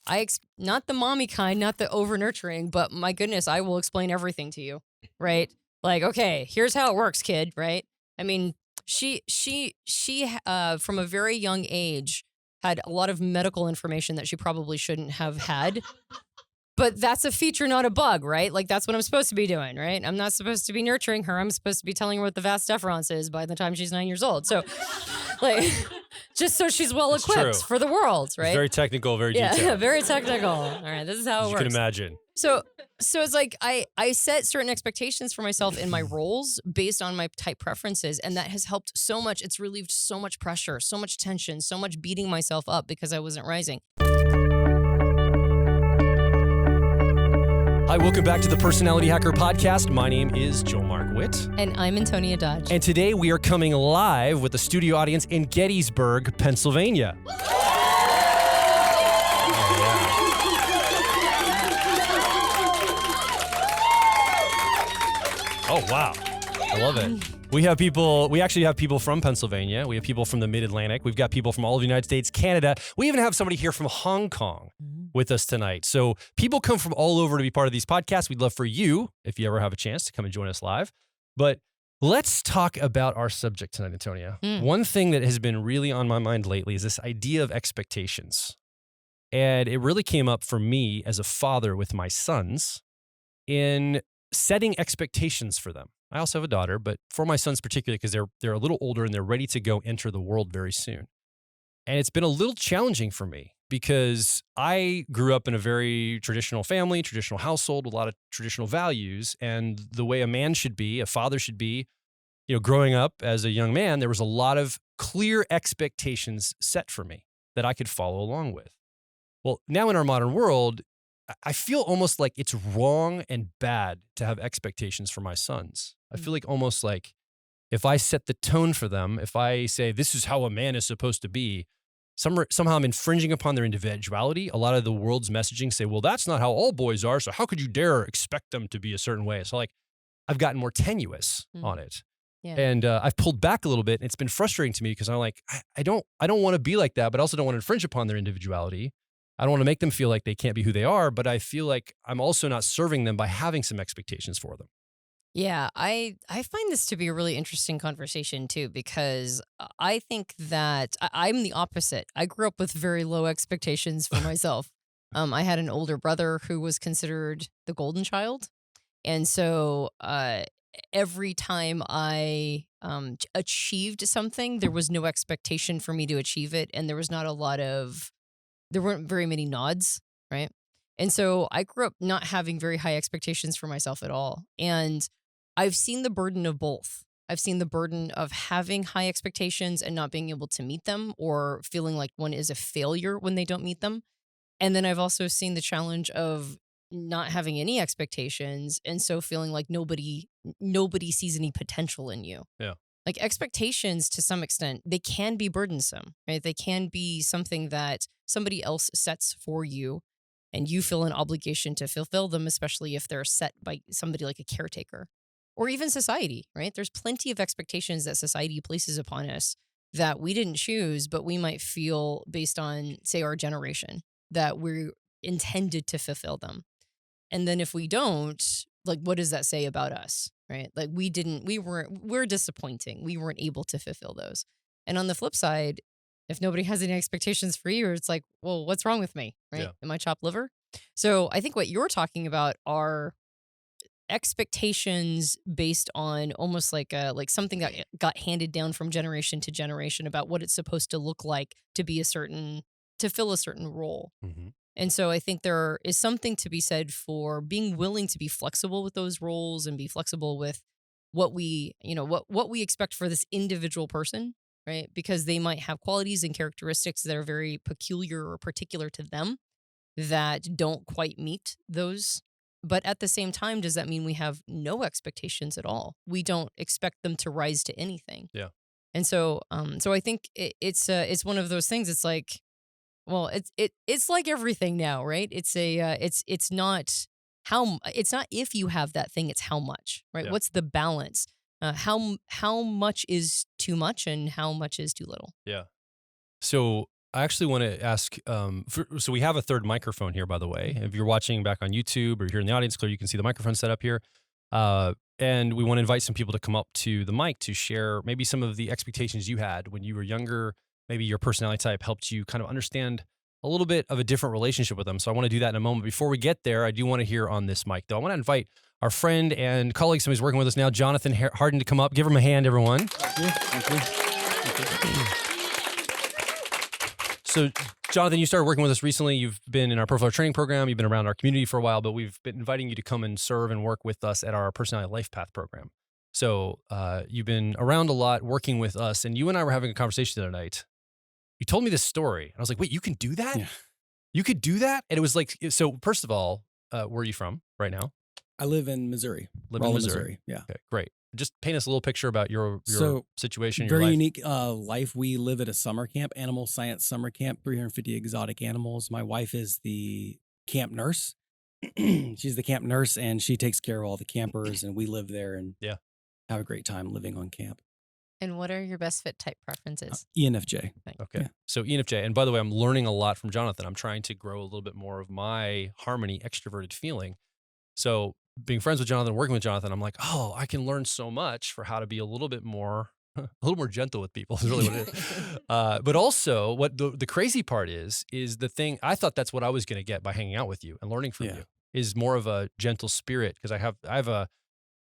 not the mommy kind, not the over nurturing, but my goodness, I will explain everything to you, right? Like, okay, here's how it works, kid, right? I mean, she from a very young age had a lot of medical information that she probably shouldn't have had. But that's a feature, not a bug, right? Like, that's what I'm supposed to be doing, right? I'm not supposed to be nurturing her. I'm supposed to be telling her what the vas deferens is by the time she's 9 years old. So, like, just so she's well equipped for the world, right? It's very technical, very detailed. Yeah, very technical. All right, this is how it works. You can imagine. So it's like I set certain expectations for myself in my roles based on my type preferences, and that has helped so much. It's relieved so much pressure, so much tension, so much beating myself up because I wasn't rising. Hi, welcome back to the Personality Hacker Podcast. My name is Joe Mark Witt. And I'm Antonia Dodge. And today we are coming live with a studio audience in Gettysburg, Pennsylvania. Oh, wow. I love it. We actually have people from Pennsylvania. We have people from the Mid-Atlantic. We've got people from all of the United States, Canada. We even have somebody here from Hong Kong with us tonight. So people come from all over to be part of these podcasts. We'd love for you, if you ever have a chance, to come and join us live. But let's talk about our subject tonight, Antonia. One thing that has been really on my mind lately is this idea of expectations. And it really came up for me as a father with my sons in setting expectations for them. I also have a daughter, but for my sons particularly, because they're a little older and they're ready to go enter the world very soon. And it's been a little challenging for me because I grew up in a very traditional family, traditional household, a lot of traditional values. And the way a man should be, a father should be, growing up as a young man, there was a lot of clear expectations set for me that I could follow along with. Well, now in our modern world, I feel almost like it's wrong and bad to have expectations for my sons. I feel like almost like if I set the tone for them, if I say this is how a man is supposed to be, somehow I'm infringing upon their individuality. A lot of the world's messaging say, well, that's not how all boys are, so how could you dare expect them to be a certain way? So like I've gotten more tenuous on it. Yeah. And I've pulled back a little bit, and it's been frustrating to me because I'm like, I don't want to be like that, but I also don't want to infringe upon their individuality. I don't want to make them feel like they can't be who they are, but I feel like I'm also not serving them by having some expectations for them. Yeah, I find this to be a really interesting conversation too, because I think that I'm the opposite. I grew up with very low expectations for myself. I had an older brother who was considered the golden child. And so every time I achieved something, there was no expectation for me to achieve it. And there weren't very many nods, right? And so I grew up not having very high expectations for myself at all. And I've seen the burden of both. I've seen the burden of having high expectations and not being able to meet them, or feeling like one is a failure when they don't meet them. And then I've also seen the challenge of not having any expectations, and so feeling like nobody sees any potential in you. Yeah. Like expectations, to some extent, they can be burdensome, right? They can be something that somebody else sets for you, and you feel an obligation to fulfill them, especially if they're set by somebody like a caretaker or even society, right? There's plenty of expectations that society places upon us that we didn't choose, but we might feel based on, say, our generation, that we're intended to fulfill them. And then if we don't, like, what does that say about us, right? Like we're disappointing. We weren't able to fulfill those. And on the flip side, if nobody has any expectations for you, it's like, well, what's wrong with me, right? Yeah. Am I chopped liver? So I think what you're talking about are expectations based on almost like something that got handed down from generation to generation about what it's supposed to look like to fill a certain role. Mm-hmm. And so I think there is something to be said for being willing to be flexible with those roles and be flexible with what we expect for this individual person, right? Because they might have qualities and characteristics that are very peculiar or particular to them that don't quite meet those. But at the same time, does that mean we have no expectations at all? We don't expect them to rise to anything. Yeah. And so I think it's one of those things. It's like, well, it's like everything now, right? It's not if you have that thing, it's how much, right? Yeah. What's the balance? How much is too much and how much is too little? Yeah. So I actually want to ask, so we have a third microphone here, by the way. If you're watching back on YouTube or you're in the audience, clear, you can see the microphone set up here. And we want to invite some people to come up to the mic to share maybe some of the expectations you had when you were younger. Maybe your personality type helped you kind of understand a little bit of a different relationship with them. So I want to do that in a moment. Before we get there, I do want to hear on this mic, though. I want to invite our friend and colleague, somebody's working with us now, Jonathan Harden, to come up. Give him a hand, everyone. Thank you. So, Jonathan, you started working with us recently. You've been in our profile training program. You've been around our community for a while, but we've been inviting you to come and serve and work with us at our Personality Life Path program. So you've been around a lot working with us, and you and I were having a conversation the other night. You told me this story. And I was like, wait, you can do that? Yeah. You could do that? And it was like, so first of all, where are you from right now? I live in Missouri. Live in Missouri. Yeah. Okay, great. Just paint us a little picture about your situation, your very life. unique life. We live at a summer camp, animal science summer camp, 350 exotic animals. My wife is the camp nurse. She's the camp nurse, and she takes care of all the campers, and we live there and have a great time living on camp. And what are your best fit type preferences? ENFJ. Okay. Yeah. So ENFJ. And by the way, I'm learning a lot from Jonathan. I'm trying to grow a little bit more of my harmony, extroverted feeling. So being friends with Jonathan, working with Jonathan, I'm like, oh, I can learn so much for how to be a little bit more, gentle with people is really what it is. But also what the crazy part is the thing, I thought that's what I was going to get by hanging out with you and learning from you, is more of a gentle spirit. Cause I have an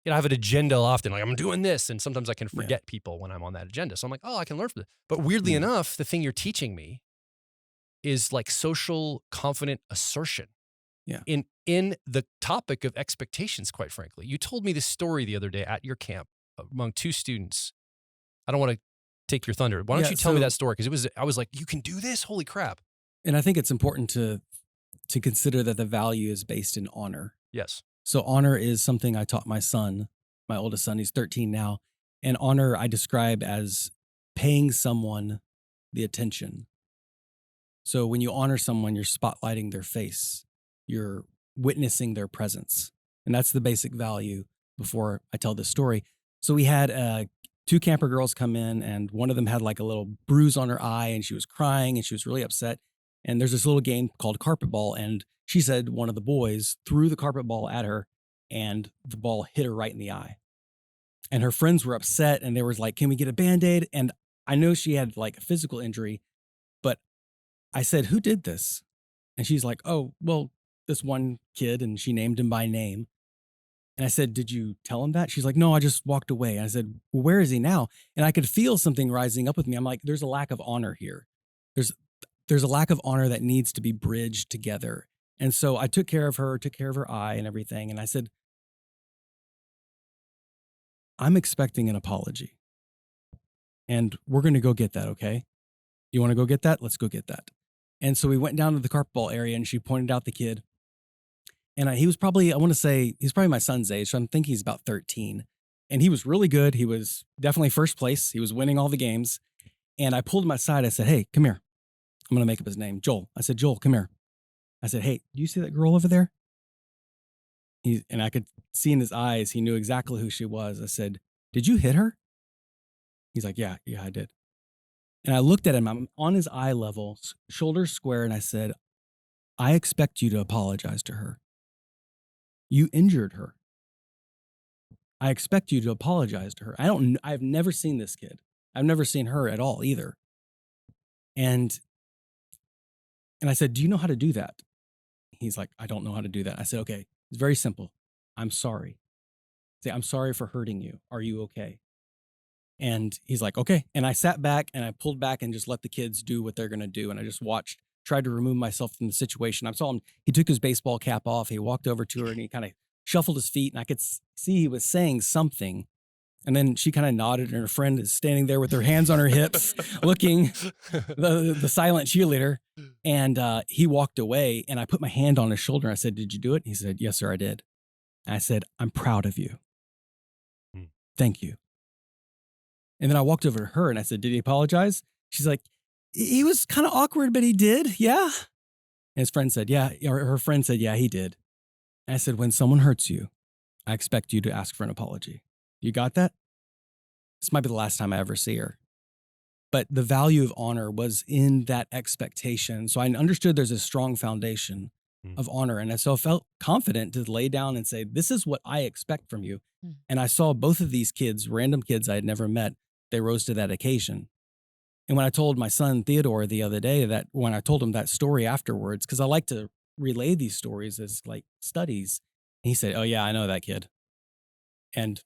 agenda often, like I'm doing this. And sometimes I can forget people when I'm on that agenda. So I'm like, oh, I can learn from this. But weirdly enough, the thing you're teaching me is like social confident assertion. Yeah. In the topic of expectations, quite frankly. You told me this story the other day at your camp among two students. I don't want to take your thunder. Why don't you tell me that story? Because I was like, you can do this? Holy crap. And I think it's important to consider that the value is based in honor. Yes. So honor is something I taught my son, my oldest son, he's 13 now. And honor I describe as paying someone the attention. So when you honor someone, you're spotlighting their face. You're witnessing their presence. And that's the basic value before I tell this story. So we had two camper girls come in, and one of them had like a little bruise on her eye, and she was crying and she was really upset. And there's this little game called carpet ball. And she said one of the boys threw the carpet ball at her, and the ball hit her right in the eye. And her friends were upset, and they were like, can we get a Band-Aid? And I know she had like a physical injury, but I said, who did this? And she's like, oh, well, this one kid, and she named him by name. And I said, did you tell him that? She's like, no, I just walked away. And I said, well, where is he now? And I could feel something rising up with me. I'm like, there's a lack of honor here. There's a lack of honor that needs to be bridged together. And so I took care of her eye and everything. And I said, I'm expecting an apology. And we're going to go get that, okay? You want to go get that? Let's go get that. And so we went down to the carpet ball area, and she pointed out the kid. And he was probably, I want to say, he's probably my son's age. So I'm thinking he's about 13. And he was really good. He was definitely first place. He was winning all the games. And I pulled him aside. I said, hey, come here. I'm going to make up his name, Joel. I said, Joel, come here. I said, hey, do you see that girl over there? And I could see in his eyes, he knew exactly who she was. I said, did you hit her? He's like, yeah, I did. And I looked at him, I'm on his eye level, shoulders square, and I said, I expect you to apologize to her. You injured her. I expect you to apologize to her. I've never seen this kid. I've never seen her at all either. And I said, do you know how to do that? He's like, I don't know how to do that. I said, okay, it's very simple. I'm sorry. Say, I'm sorry for hurting you. Are you okay? And he's like, okay. And I sat back and I pulled back and just let the kids do what they're going to do. And I just tried to remove myself from the situation. I saw him, he took his baseball cap off. He walked over to her and he kind of shuffled his feet, and I could see he was saying something. And then she kind of nodded, and her friend is standing there with her hands on her hips, looking the silent cheerleader. And he walked away, and I put my hand on his shoulder. And I said, did you do it? He said, yes, sir, I did. And I said, I'm proud of you. Thank you. And then I walked over to her and I said, did he apologize? She's like, he was kind of awkward, but he did. Yeah. And his friend said, yeah. Or her friend said, yeah, he did. And I said, when someone hurts you, I expect you to ask for an apology. You got that? This might be the last time I ever see her. But the value of honor was in that expectation. So I understood there's a strong foundation of honor. And so I felt confident to lay down and say, this is what I expect from you. And I saw both of these kids, random kids I had never met, they rose to that occasion. And when I told my son Theodore the other day that when I told him that story afterwards, because I like to relay these stories as like studies, and he said, oh yeah, I know that kid. And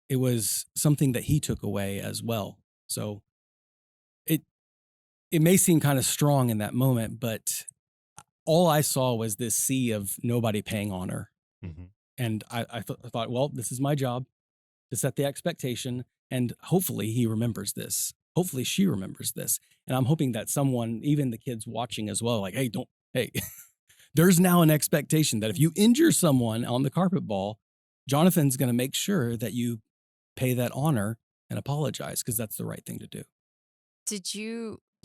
it was something that he took away as well. So it may seem kind of strong in that moment, but all I saw was this sea of nobody paying honor. And I thought, well, this is my job to set the expectation. And hopefully he remembers this. Hopefully she remembers this. And I'm hoping that someone, even the kids watching as well, like, hey, there's now an expectation that if you injure someone on the carpet ball, Jonathan's going to make sure that you pay that honor and apologize because that's the right thing to do.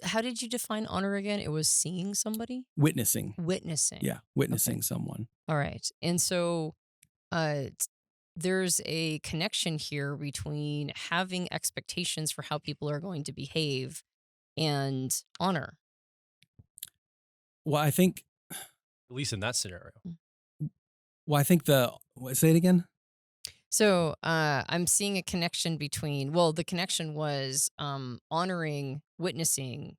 How did you define honor again? It was seeing somebody? Witnessing. Witnessing. Yeah, witnessing Okay. someone. All right. And so there's a connection here between having expectations for how people are going to behave and honor. Well, I think, At least in that scenario. say it again. So I'm seeing a connection between, the connection was honoring, witnessing.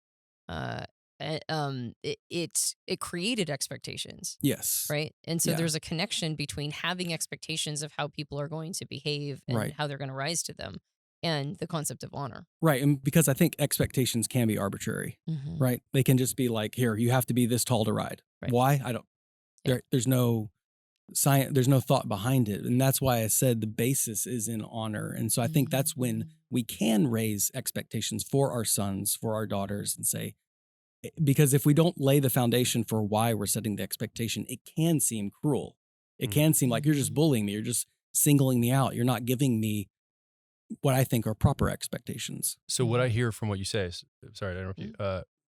It created expectations, Yes. right? And so Yeah. there's a connection between having expectations of how people are going to behave and Right. how they're going to rise to them, and the concept of honor. Right. And because I think expectations can be arbitrary, right? They can just be like, here, you have to be this tall to ride. Right. Why? I don't, Yeah. there's no science, there's no thought behind it. And that's why I said the basis is in honor. And so I think that's when we can raise expectations for our sons, for our daughters, and say, because if we don't lay the foundation for why we're setting the expectation, it can seem cruel. It can seem like you're just bullying me. You're just singling me out. You're not giving me what I think are proper expectations. So what I hear from what you say is, sorry to interrupt you,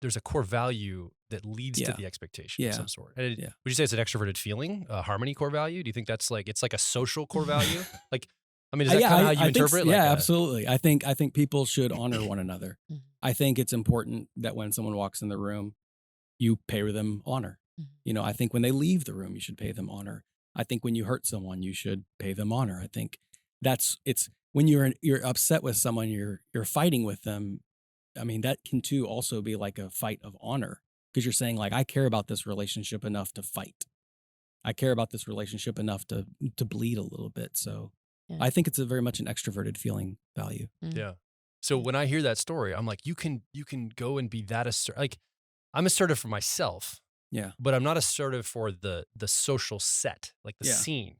there's a core value that leads to Yeah. the expectation Yeah. of some sort. And Yeah. would you say it's an extroverted feeling, a harmony core value? Do you think that's like, it's like a social core value? Like, I mean, is that kind of how you I think interpret it? yeah, Like absolutely. I think people should honor one another. I think it's important that when someone walks in the room, you pay them honor. You know, I think when they leave the room, you should pay them honor. I think when you hurt someone, you should pay them honor. I think it's when you're upset with someone, you're fighting with them. I mean, that can too also be like a fight of honor because you're saying like, I care about this relationship enough to fight. I care about this relationship enough to bleed a little bit. So Yeah. I think it's a very much an extroverted feeling value. Yeah. So when I hear that story, I'm like, you can go and be that assertive. Like, I'm assertive for myself. Yeah. But I'm not assertive for the social set, like the Yeah. scene,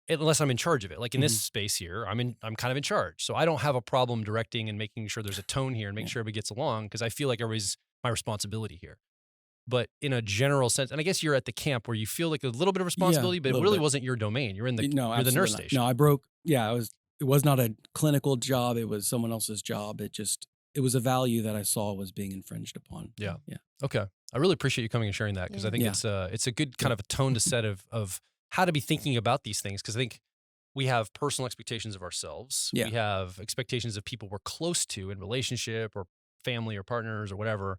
unless I'm in charge of it. Like in this space here, I'm kind of in charge. So I don't have a problem directing and making sure there's a tone here and making sure everybody gets along because I feel like everybody's my responsibility here. But in a general sense, and I guess you're at the camp where you feel like a little bit of responsibility, but it really wasn't your domain. You're in the No, you're the nurse absolutely not. station. No, I broke. Yeah, it was not a clinical job. It was someone else's job. It was a value that I saw was being infringed upon. Yeah. Yeah. Okay. I really appreciate you coming and sharing that because I think Yeah. it's a good kind of a tone to set of how to be thinking about these things because I think we have personal expectations of ourselves. Yeah. We have expectations of people we're close to in relationship or family or partners or whatever.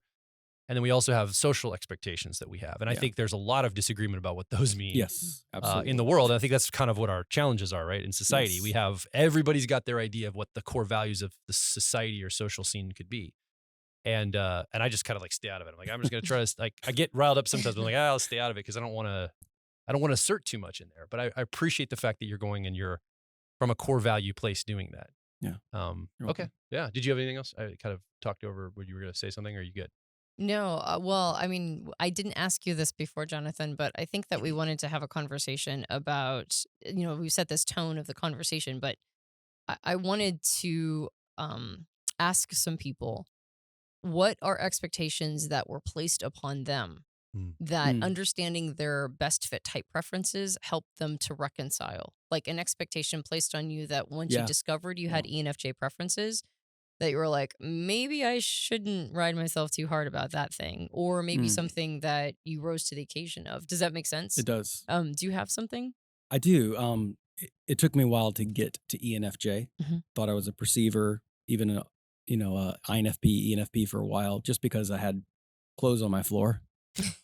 And then we also have social expectations that we have. And I think there's a lot of disagreement about what those mean Yes, absolutely. in the world. And I think that's kind of what our challenges are, right? In society, Yes. we have everybody's got their idea of what the core values of the society or social scene could be. And I just kind of like stay out of it. I'm like, I'm just going to try to like, I get riled up sometimes. But I'm like, I'll stay out of it because I don't want to assert too much in there. But I appreciate the fact that you're going and you're from a core value place doing that. Yeah. You're Okay. welcome. Yeah. Did you have anything else? I kind of talked over where you were going to say something. Or are you good? No, I mean, I didn't ask you this before, Jonathan, but I think that we wanted to have a conversation about, we set this tone of the conversation, but I wanted to ask some people what are expectations that were placed upon them that understanding their best fit type preferences helped them to reconcile. Like an expectation placed on you that once you discovered you had ENFJ preferences, that you were like, maybe I shouldn't ride myself too hard about that thing, or maybe something that you rose to the occasion of. Does that make sense? It does. Do you have something? I do. It took me a while to get to ENFJ. Thought I was a perceiver, even INFP, ENFP for a while just because I had clothes on my floor.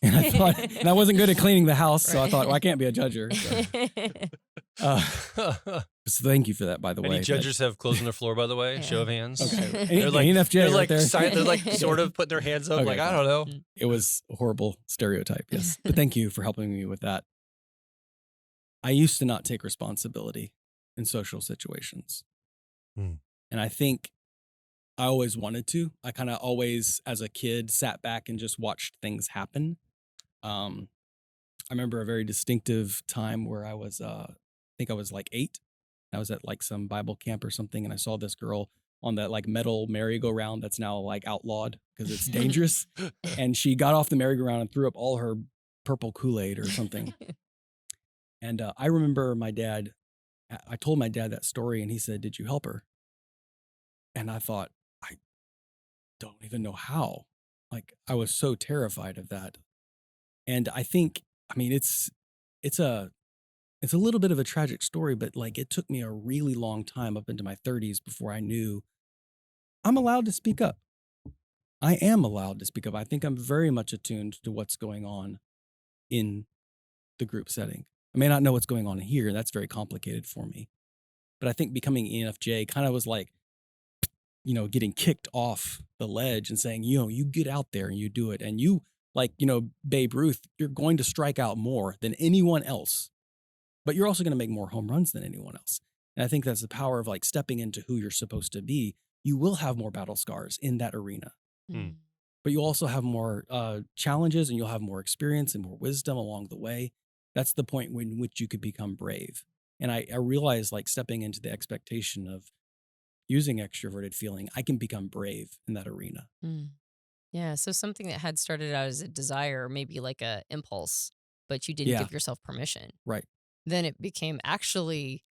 And I thought, and I wasn't good at cleaning the house. So I thought, well, I can't be a judger. So thank you for that, by the way. Any judges have clothes on their floor, by the way? Yeah. Show of hands. Okay. They're like, ENFJ they're right like, there. they're like sort of putting their hands up. Okay, Like, I fine. don't know. It was a horrible stereotype, yes. But thank you for helping me with that. I used to not take responsibility in social situations. And I think I always wanted to. I kind of always, as a kid, sat back and just watched things happen. I remember a very distinctive time where I was, I think I was like 8. I was at like some Bible camp or something, and I saw this girl on that like metal merry-go-round that's now like outlawed because it's dangerous. And she got off the merry-go-round and threw up all her purple Kool-Aid or something. And I remember I told my dad that story, and he said, "Did you help her?" And I thought, I don't even know how. Like, I was so terrified of that. And I think, I mean, it's a little bit of a tragic story, but like it took me a really long time up into my 30s before I knew I'm allowed to speak up. I am allowed to speak up. I think I'm very much attuned to what's going on in the group setting. I may not know what's going on here. That's very complicated for me. But I think becoming ENFJ kind of was like, getting kicked off the ledge and saying, you get out there and you do it. And you, like, Babe Ruth, you're going to strike out more than anyone else, but you're also going to make more home runs than anyone else. And I think that's the power of like stepping into who you're supposed to be. You will have more battle scars in that arena, but you'll also have more challenges, and you'll have more experience and more wisdom along the way. That's the point in which you could become brave. And I realized, like, stepping into the expectation of using extroverted feeling, I can become brave in that arena. Yeah, so something that had started out as a desire, maybe like a impulse, but you didn't give yourself permission. Right. Then it became actually,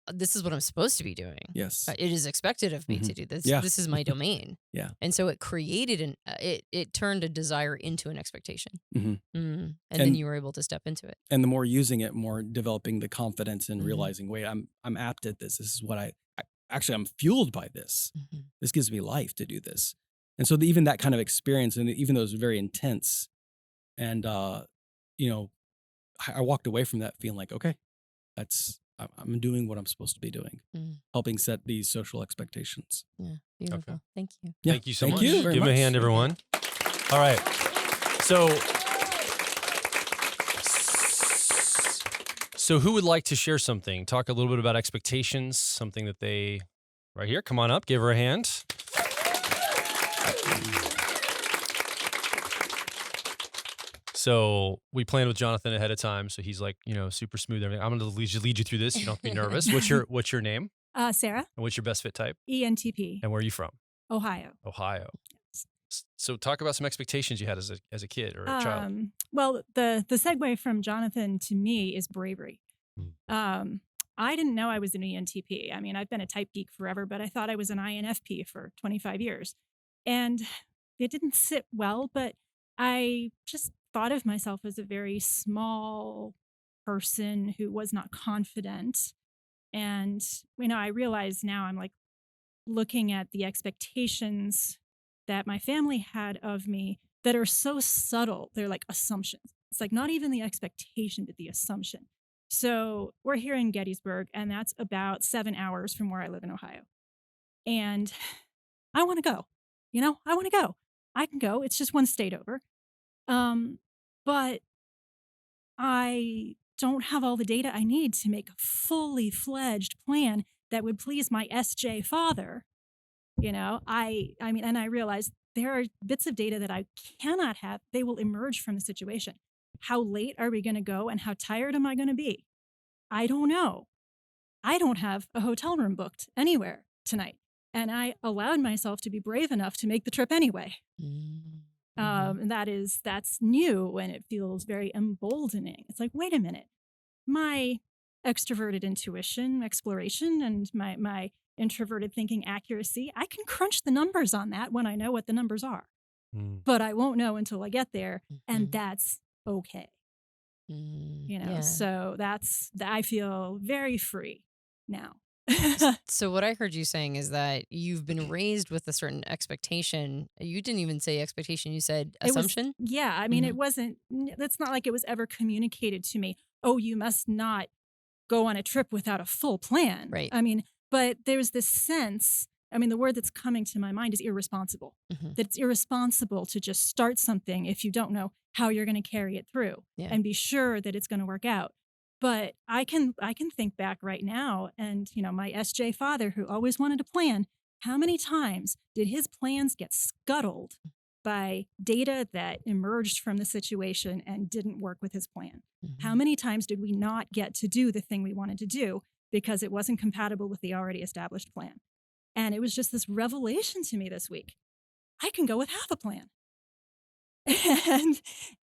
this is what I'm supposed to be doing. Yes. It is expected of me to do this. Yeah. This is my domain. Yeah. And so it created it turned a desire into an expectation. And then you were able to step into it. And the more using it, more developing the confidence and realizing, wait, I'm apt at this. This is what I'm fueled by this. This gives me life to do this. And so even that kind of experience, and even though it was very intense, and I walked away from that feeling like, okay, I'm doing what I'm supposed to be doing, helping set these social expectations. Yeah, beautiful. Okay. Thank you. Yeah. Thank you so Thank much. you very Give him a much. hand, everyone. All right. So who would like to share something? Talk a little bit about expectations, something that they, right here, come on up, give her a hand. So we planned with Jonathan ahead of time, so he's like, super smooth. Everything. I'm going to lead you through this. You don't have to be nervous. What's your name? Sarah. And what's your best fit type? ENTP. And where are you from? Ohio. Ohio. So talk about some expectations you had as a kid or a child. Well, the segue from Jonathan to me is bravery. I didn't know I was an ENTP. I mean, I've been a type geek forever, but I thought I was an INFP for 25 years. And it didn't sit well, but I just thought of myself as a very small person who was not confident. And, I realize now I'm like looking at the expectations that my family had of me that are so subtle. They're like assumptions. It's like not even the expectation, but the assumption. So we're here in Gettysburg, and that's about 7 hours from where I live in Ohio. And I want to go. I want to go. I can go. It's just one state over. But I don't have all the data I need to make a fully fledged plan that would please my SJ father. I mean, and I realize there are bits of data that I cannot have. They will emerge from the situation. How late are we going to go, and how tired am I going to be? I don't know. I don't have a hotel room booked anywhere tonight. And I allowed myself to be brave enough to make the trip anyway. And that's new, and it feels very emboldening. It's like, wait a minute, my extroverted intuition, exploration, and my introverted thinking accuracy, I can crunch the numbers on that when I know what the numbers are. But I won't know until I get there, and that's okay. Yeah. So I feel very free now. So what I heard you saying is that you've been raised with a certain expectation. You didn't even say expectation. You said It was, assumption. yeah, I mean, Mhm. it wasn't, that's not like it was ever communicated to me. Oh, you must not go on a trip without a full plan. Right. I mean, but there's this sense, I mean, the word that's coming to my mind is irresponsible. Mhm. That it's irresponsible to just start something if you don't know how you're going to carry it through Yeah. and be sure that it's going to work out. But I can think back right now, and my SJ father, who always wanted to plan, how many times did his plans get scuttled by data that emerged from the situation and didn't work with his plan? How Mhm. many times did we not get to do the thing we wanted to do because it wasn't compatible with the already established plan? And it was just this revelation to me this week. I can go with half a plan.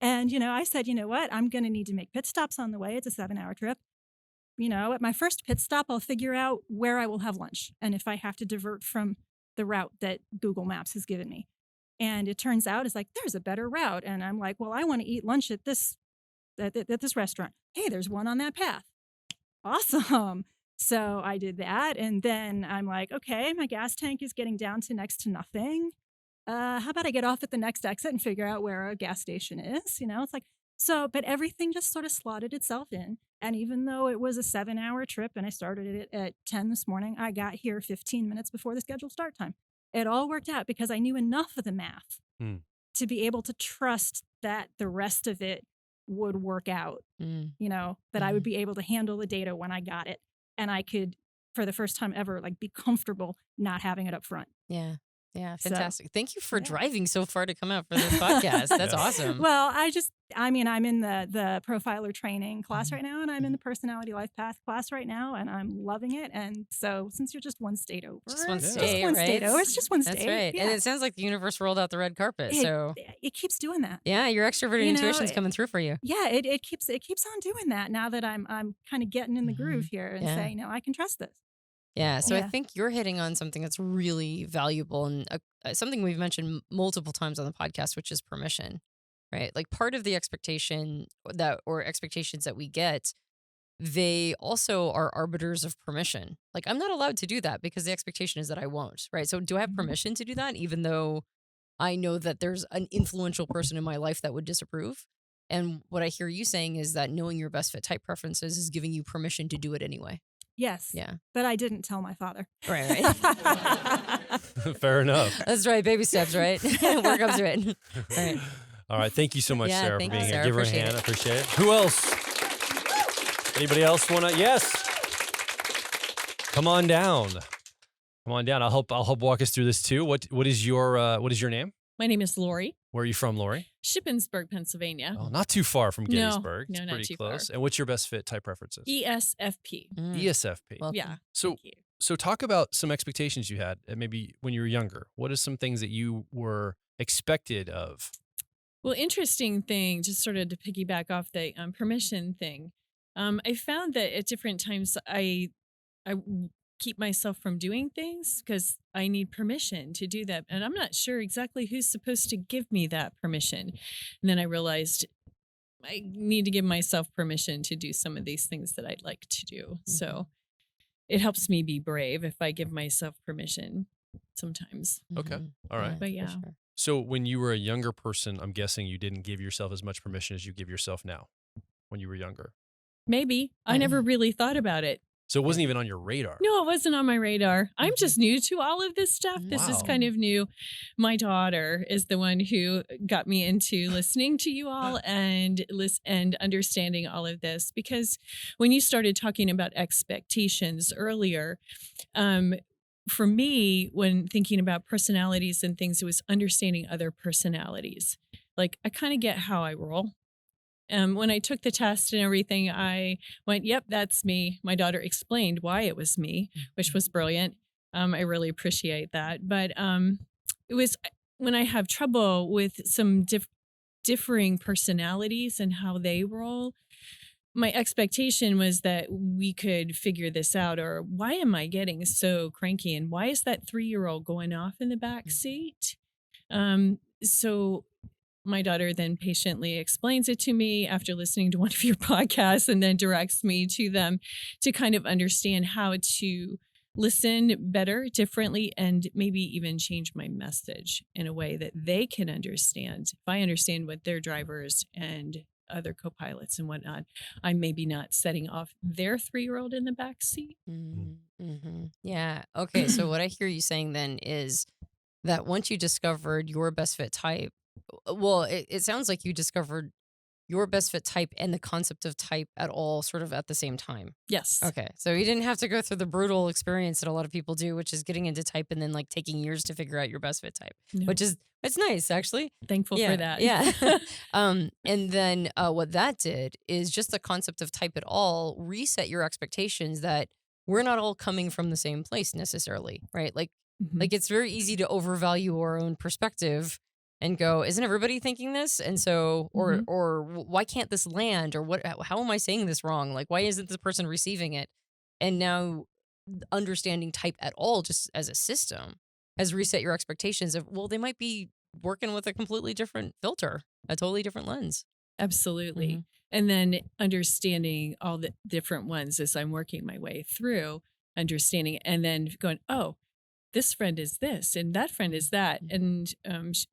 And I said, you know what? I'm going to need to make pit stops on the way. It's a 7-hour trip. At my first pit stop, I'll figure out where I will have lunch and if I have to divert from the route that Google Maps has given me. And it turns out it's like, there's a better route. And I'm like, well, I want to eat lunch at this restaurant. Hey, there's one on that path. Awesome. So I did that. And then I'm like, okay, my gas tank is getting down to next to nothing. How about I get off at the next exit and figure out where a gas station is? It's like, so, but everything just sort of slotted itself in. And even though it was a 7-hour trip and I started it at 10 this morning, I got here 15 minutes before the scheduled start time. It all worked out because I knew enough of the math Hmm. to be able to trust that the rest of it would work out, Mm. that I would be able to handle the data when I got it. And I could, for the first time ever, like be comfortable not having it up front. Yeah. Yeah. So, Fantastic. Thank you for yeah. driving so far to come out for this podcast. That's Yeah. awesome. Well, I'm in the profiler training class Mhm. right now, and I'm in the personality life path class right now, and I'm loving it. And so since you're just one state over, Just one Yeah. state, one right? state over, it's just one That's state. right. And Yeah. it sounds like the universe rolled out the red carpet. It, So it keeps doing that. yeah, your extroverted You know, intuition's coming through for you. Yeah, it keeps on doing that now that I'm kind of getting in the groove Mhm. here and Yeah. saying, no, I can trust this. Yeah. So I Yeah. think you're hitting on something that's really valuable and something we've mentioned multiple times on the podcast, which is permission, right? Like part of the expectations that we get, they also are arbiters of permission. Like I'm not allowed to do that because the expectation is that I won't, right? So do I have Mhm. permission to do that even though I know that there's an influential person in my life that would disapprove? And what I hear you saying is that knowing your best fit type preferences is giving you permission to do it anyway. Yes. Yeah. But I didn't tell my father. Right. Fair enough. That's right. Baby steps, right? Work up to it. All right. All right. Thank you so much, Yeah, Sarah, for thank being you, here. Sarah. Give her a Appreciate hand. it. I appreciate it. Who else? Anybody else want to? Yes. Come on down. Come on down. I'll help walk us through this too. What is your name? My name is Lori, Where are you from, Lori? Shippensburg, Pennsylvania. Oh, not too far from No, Gettysburg. no, It's not pretty too far. close. And what's your best fit type preferences? ESFP. Mm. ESFP. Welcome. Yeah. So Thank you. So talk about some expectations you had maybe when you were younger. What are some things that you were expected of? Well, interesting thing, just sort of to piggyback off the permission thing. I found that at different times I keep myself from doing things because I need permission to do that. And I'm not sure exactly who's supposed to give me that permission. And then I realized I need to give myself permission to do some of these things that I'd like to do. So it helps me be brave if I give myself permission sometimes. Okay. Mhm. All right. But for yeah. sure. So when you were a younger person, I'm guessing you didn't give yourself as much permission as you give yourself now when you were younger. Maybe. I never really thought about it. So it wasn't even on your radar. No, it wasn't on my radar. I'm Mhm. just new to all of this stuff. This is Wow. kind of new. My daughter is the one who got me into listening to you all and understanding all of this, because when you started talking about expectations earlier, for me, when thinking about personalities and things, it was understanding other personalities. Like I kind of get how I roll. When I took the test and everything, I went, yep, that's me. My daughter explained why it was me, which was brilliant. I really appreciate that. But it was when I have trouble with some differing personalities and how they roll, my expectation was that we could figure this out. Or why am I getting so cranky? And why is that 3-year-old going off in the back seat? So my daughter then patiently explains it to me after listening to one of your podcasts, and then directs me to them to kind of understand how to listen better, differently, and maybe even change my message in a way that they can understand. If I understand what their drivers and other co-pilots and whatnot, I'm maybe not setting off their 3-year-old in the back seat. Mm-hmm. Yeah. Okay. So what I hear you saying then is that once you discovered your best fit type, well, it sounds like you discovered your best fit type and the concept of type at all sort of at the same time. Yes. Okay. So you didn't have to go through the brutal experience that a lot of people do, which is getting into type and then like taking years to figure out your best fit type, No. which is, it's nice actually. Thankful for that. Yeah. And then what that did is just the concept of type at all reset your expectations that we're not all coming from the same place necessarily, right? Like it's very easy to overvalue our own perspective and go, isn't everybody thinking this? And so, or why can't this land? Or what? How am I saying this wrong? Like, why isn't this person receiving it? And now, understanding type at all, just as a system, has reset your expectations of, well, they might be working with a completely different filter, a totally different lens. Absolutely. And then understanding all the different ones as I'm working my way through, understanding, and then going, oh, this friend is this and that friend is that. And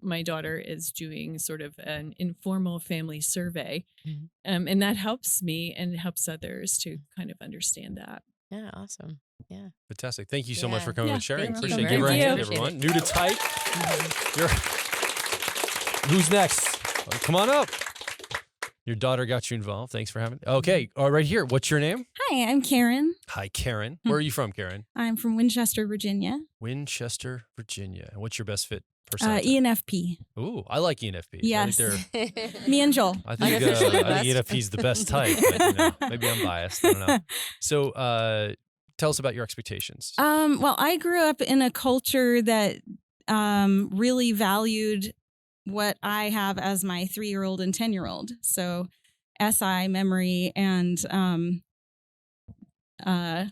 my daughter is doing sort of an informal family survey. And that helps me and helps others to kind of understand that. Yeah, awesome. Yeah. Fantastic. Thank you so much for coming and sharing. Thank you. Appreciate it. Give her a Thank hand, you. everyone. New to type. Who's next? Come on up. Your daughter got you involved. Thanks for having me. Okay. Right here. What's your name? Hi, I'm Karen. Hi, Karen. Where are you from, Karen? I'm from Winchester, Virginia. Winchester, Virginia. And what's your best fit personality? ENFP. Ooh, I like ENFP. Yes. I think Me and Joel. I think ENFP is the best type. But, maybe I'm biased. I don't know. So tell us about your expectations. Well, I grew up in a culture that really valued what I have as my 3-year-old and 10-year-old. So SI, memory, and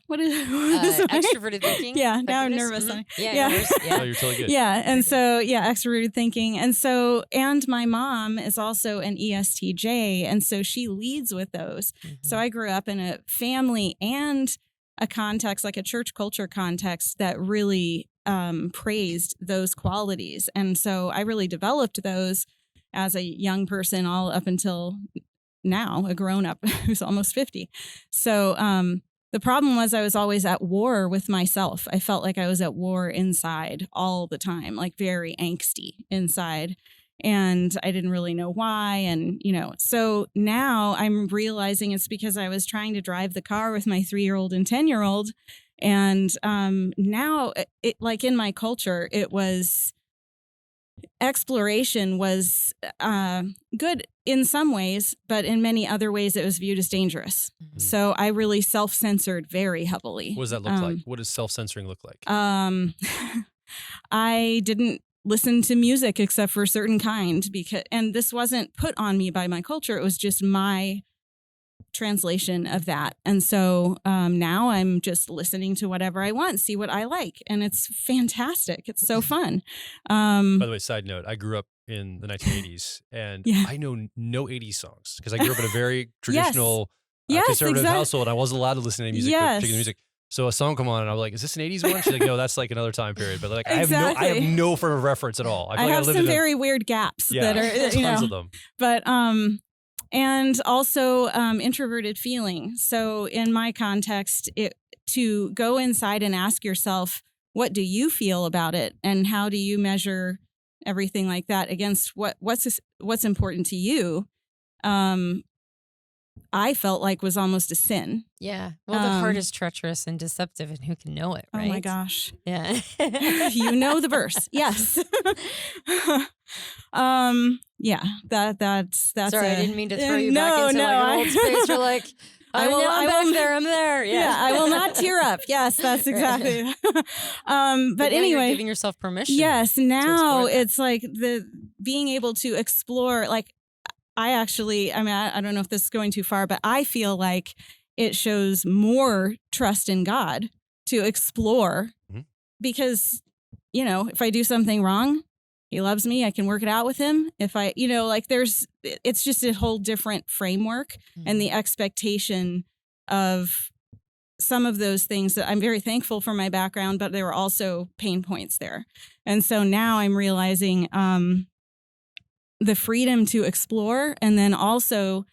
what is extroverted thinking? Yeah, now I'm nervous. Yeah. Oh, you're totally good. Yeah, and so extroverted thinking, and my mom is also an ESTJ, and so she leads with those. So I grew up in a family and a context, like a church culture context, that really praised those qualities, and so I really developed those as a young person, all up until now, a grown up who's almost 50. So the problem was I was always at war with myself. I felt like I was at war inside all the time, like very angsty inside. And I didn't really know why. And, so now I'm realizing it's because I was trying to drive the car with my 3-year-old and 10-year-old. And now, it like in my culture, it was exploration was good in some ways, but in many other ways, it was viewed as dangerous. So I really self-censored very heavily. What does that look like? What does self-censoring look like? I didn't listen to music except for a certain kind, and this wasn't put on me by my culture. It was just my translation of that. And so now I'm just listening to whatever I want, see what I like. And it's fantastic. It's so fun. By the way, side note, I grew up in the 1980s and I know no 80s songs because I grew up in a very traditional conservative household. I wasn't allowed to listen to music, particular music. So a song come on and I'm like, is this an 80s one? She's like, no, that's like another time period. But like, I have no frame of reference at all. I have some very weird gaps that are, tons of them. But, and also introverted feeling. So in my context, to go inside and ask yourself, what do you feel about it? And how do you measure everything like that against what's important to you? I felt like was almost a sin. Yeah. Well, the heart is treacherous and deceptive, and who can know it, right? Oh my gosh. Yeah. You know the verse. Yes. Yeah. That's Sorry, I didn't mean to throw you back into like an old space. You're like, I'm there. Yeah. I will not tear up. Yes, that's exactly. But anyway, you're giving yourself permission. Yes. Now it's like being able to explore, like, I don't know if this is going too far, but I feel like it shows more trust in God to explore because, if I do something wrong, He loves me. I can work it out with Him. If I, it's just a whole different framework and the expectation of some of those things that I'm very thankful for my background, but there were also pain points there. And so now I'm realizing the freedom to explore. And then also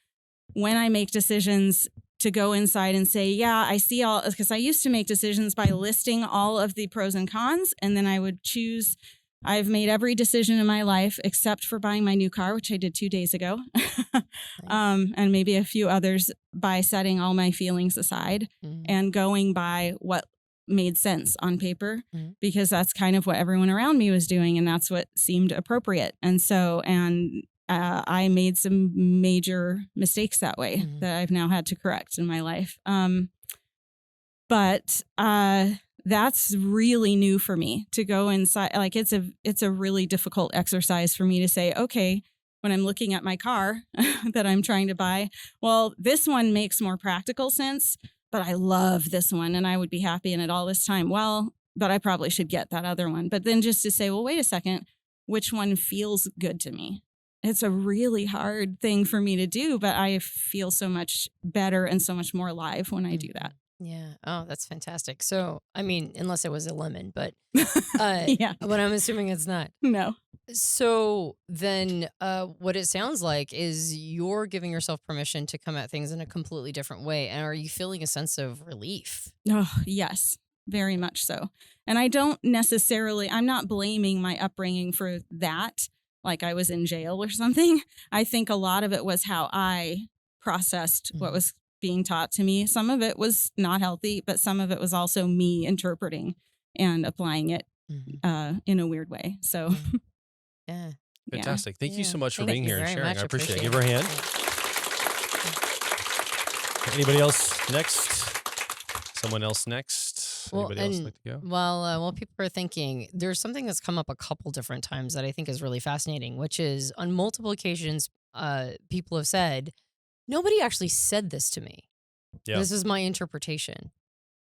when I make decisions to go inside and say, yeah, I see all, because I used to make decisions by listing all of the pros and cons. And then I would choose, I've made every decision in my life except for buying my new car, which I did 2 days ago. And maybe a few others by setting all my feelings aside and going by what made sense on paper, because that's kind of what everyone around me was doing. And that's what seemed appropriate. And so, I made some major mistakes that way that I've now had to correct in my life. But that's really new for me to go inside. Like it's a really difficult exercise for me to say, okay, when I'm looking at my car that I'm trying to buy, well, this one makes more practical sense, but I love this one and I would be happy in it all this time. Well, but I probably should get that other one. But then just to say, well, wait a second, which one feels good to me? It's a really hard thing for me to do, but I feel so much better and so much more alive when I do that. Yeah. Oh, that's fantastic. So, I mean, unless it was a lemon, but Yeah. but I'm assuming it's not. No. So then what it sounds like is you're giving yourself permission to come at things in a completely different way. And are you feeling a sense of relief? Oh, yes, very much so. And I don't necessarily, I'm not blaming my upbringing for that, like I was in jail or something. I think a lot of it was how I processed what was being taught to me. Some of it was not healthy, but some of it was also me interpreting and applying it in a weird way. So, Yeah. Fantastic. Thank you so much for Thank being you here and very sharing. much. I appreciate it. Appreciate Give her a it. hand. Anybody else next? Someone else next? Well, Anybody else and like to go? while people are thinking, there's something that's come up a couple different times that I think is really fascinating, which is on multiple occasions, people have said, nobody actually said this to me. Yeah. This is my interpretation.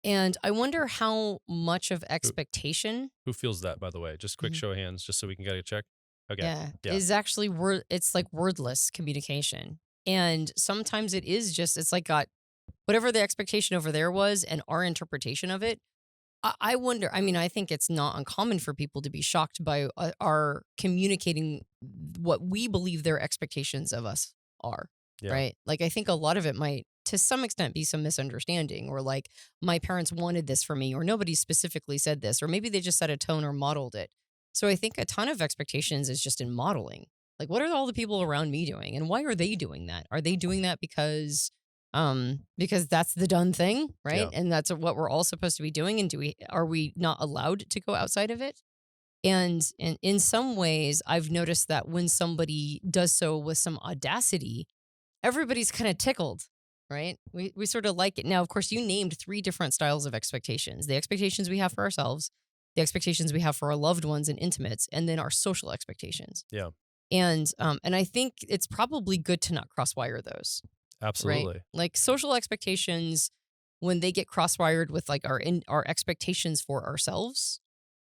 And I wonder how much of expectation Who feels that, by the way? Just quick show of hands, just so we can get a check. Okay. yeah, Yeah. is actually it's like wordless communication. And sometimes it is just, it's like got whatever the expectation over there was and our interpretation of it. I wonder, I mean, I think it's not uncommon for people to be shocked by our communicating what we believe their expectations of us are, right? Like, I think a lot of it might, to some extent, be some misunderstanding, or like, my parents wanted this for me, or nobody specifically said this, or maybe they just set a tone or modeled it. So I think a ton of expectations is just in modeling. Like, what are all the people around me doing, and why are they doing that? Are they doing that because that's the done thing, right? Yeah. And that's what we're all supposed to be doing. And are we not allowed to go outside of it? And in some ways, I've noticed that when somebody does so with some audacity, everybody's kind of tickled, right? We sort of like it. Now, of course, you named 3 different styles of expectations: the expectations we have for ourselves, the expectations we have for our loved ones and intimates, and then our social expectations. Yeah. And I think it's probably good to not crosswire those. Absolutely. Right? Like, social expectations, when they get crosswired with like our expectations for ourselves,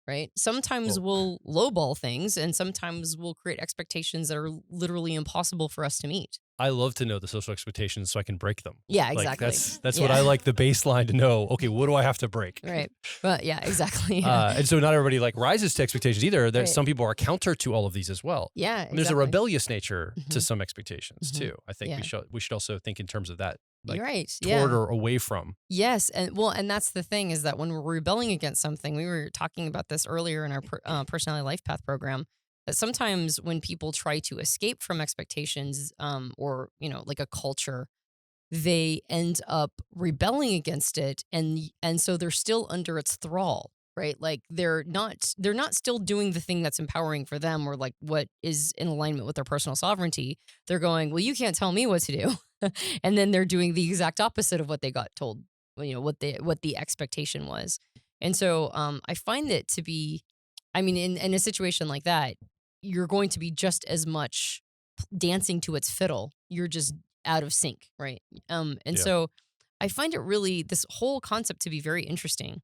right? Sometimes we'll lowball things, and sometimes we'll create expectations that are literally impossible for us to meet. I love to know the social expectations so I can break them. Yeah, Like, exactly. that's what I like, the baseline to know. Okay, what do I have to break? Right. But yeah, exactly. And so not everybody like rises to expectations either. There's Right. some people are counter to all of these as well. Yeah, And there's a exactly. rebellious nature to Mhm. some expectations Mhm. too. I think Yeah. we should also think in terms of that, like You're right. toward Yeah. or away from. Yes, and that's the thing, is that when we're rebelling against something, we were talking about this earlier in our personality life path program, that sometimes when people try to escape from expectations, or like a culture, they end up rebelling against it, and so they're still under its thrall, right? Like, they're not still doing the thing that's empowering for them, or like what is in alignment with their personal sovereignty. They're going, well, you can't tell me what to do. And then they're doing the exact opposite of what they got told, what the expectation was. And so I find it to be, I mean, in a situation like that, you're going to be just as much dancing to its fiddle. You're just out of sync, right? And Yeah. so I find it really, this whole concept, to be very interesting,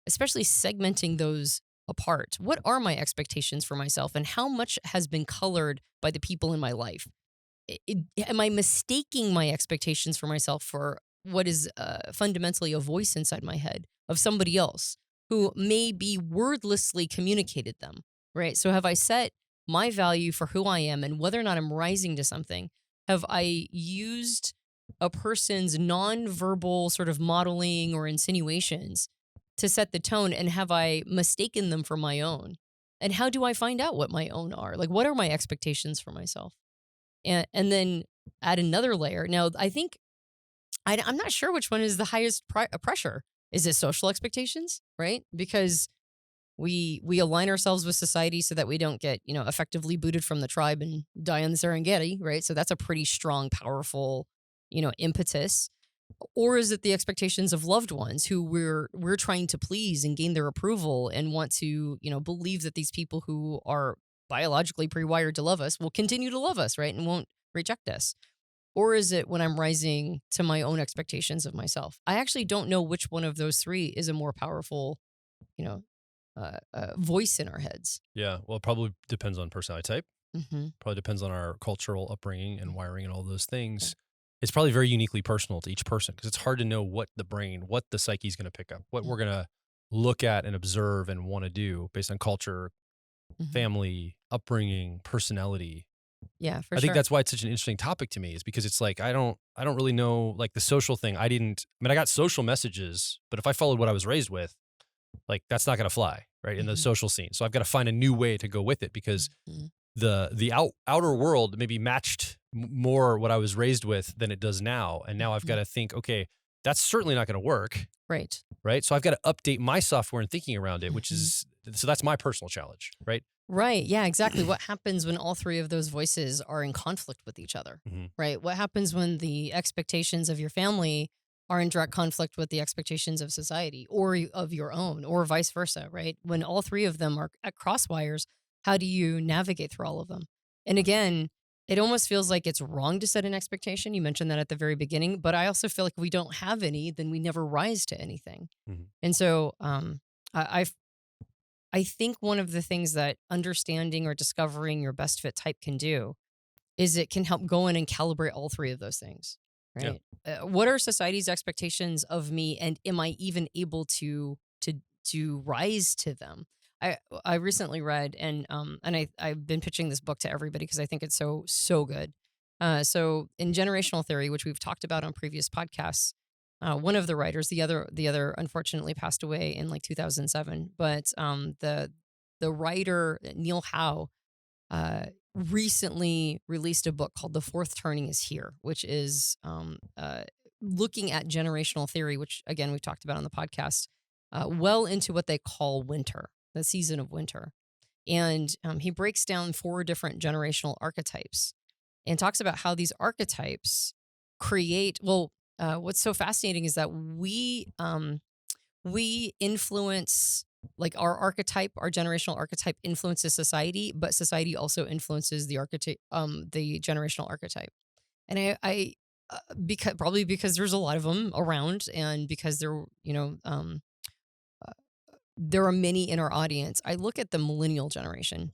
especially segmenting those apart. What are my expectations for myself, and how much has been colored by the people in my life? Am I mistaking my expectations for myself for what is fundamentally a voice inside my head of somebody else who may be wordlessly communicated them, right? So have I set my value for who I am and whether or not I'm rising to something? Have I used a person's nonverbal sort of modeling or insinuations to set the tone, and have I mistaken them for my own? And how do I find out what my own are? Like, what are my expectations for myself? And then add another layer. Now, I think I'm not sure which one is the highest pressure. Is it social expectations, right? Because we align ourselves with society so that we don't get, effectively booted from the tribe and die on the Serengeti, right? So that's a pretty strong, powerful, impetus. Or is it the expectations of loved ones who we're trying to please and gain their approval and want to, believe that these people who are biologically pre-wired to love us will continue to love us, right? And won't reject us. Or is it when I'm rising to my own expectations of myself? I actually don't know which one of those three is a more powerful, voice in our heads. Yeah. Well, it probably depends on personality type. Mm-hmm. Probably depends on our cultural upbringing and wiring and all those things. It's probably very uniquely personal to each person because it's hard to know what the psyche is going to pick up, what we're going to look at and observe and want to do based on culture, family, upbringing, personality. Yeah, for I sure. think that's why it's such an interesting topic to me, is because it's like I don't really know, like, the social thing. I got social messages, but if I followed what I was raised with, like, that's not going to fly, right, in the social scene. So I've got to find a new way to go with it because the outer world maybe matched more what I was raised with than it does now. And now I've got to think, okay, that's certainly not going to work. Right. Right. So I've got to update my software and thinking around it, which is, so that's my personal challenge. Right. Right. Yeah, exactly. What happens when all three of those voices are in conflict with each other? Right. What happens when the expectations of your family are in direct conflict with the expectations of society or of your own, or vice versa? Right. When all three of them are at crosswires, how do you navigate through all of them? And again, it almost feels like it's wrong to set an expectation. You mentioned that at the very beginning, but I also feel like if we don't have any, then we never rise to anything. And so I think one of the things that understanding or discovering your best fit type can do is it can help go in and calibrate all three of those things, right? Yeah. What are society's expectations of me, and am I even able to rise to them? I recently read, and I've been pitching this book to everybody because I think it's so good. So in generational theory, which we've talked about on previous podcasts, one of the writers, the other unfortunately passed away in like 2007, but the writer Neil Howe recently released a book called The Fourth Turning is Here, which is looking at generational theory, which again we've talked about on the podcast, well into what they call winter, the season of winter. And he breaks down 4 different generational archetypes and talks about how these archetypes create, what's so fascinating is that we influence, like, our generational archetype influences society, but society also influences the generational archetype. And I because there's a lot of them around, and because there are many in our audience, I look at the millennial generation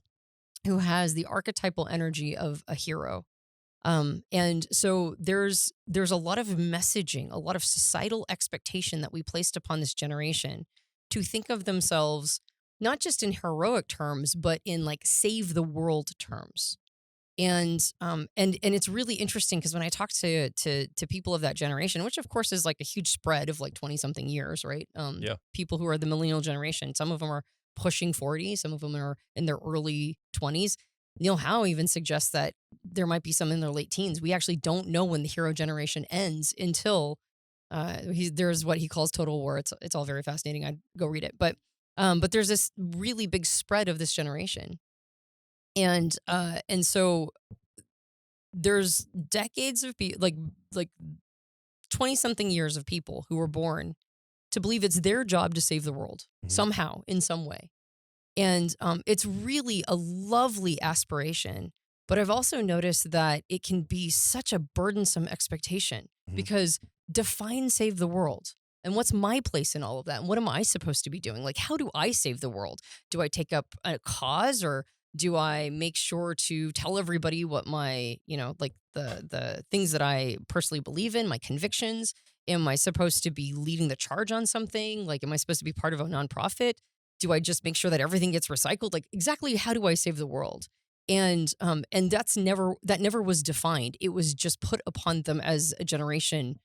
who has the archetypal energy of a hero. And so there's a lot of messaging, a lot of societal expectation that we placed upon this generation to think of themselves not just in heroic terms, but in like save the world terms. And it's really interesting because when I talk to people of that generation, which of course is like a huge spread of like 20 something years, right? People who are the millennial generation, some of them are pushing 40, some of them are in their early 20s. Neil Howe even suggests that there might be some in their late teens. We actually don't know when the hero generation ends until there's what he calls total war. It's all very fascinating. I'd go read it. But there's this really big spread of this generation. And so there's decades of people, like 20 something years of people who were born to believe it's their job to save the world somehow, in some way. And it's really a lovely aspiration. But I've also noticed that it can be such a burdensome expectation because define save the world. And what's my place in all of that? And what am I supposed to be doing? Like, how do I save the world? Do I take up a cause, or do I make sure to tell everybody what my, like the things that I personally believe in, my convictions? Am I supposed to be leading the charge on something? Like, am I supposed to be part of a nonprofit? Do I just make sure that everything gets recycled? Like, exactly how do I save the world? And that never was defined. It was just put upon them as a generation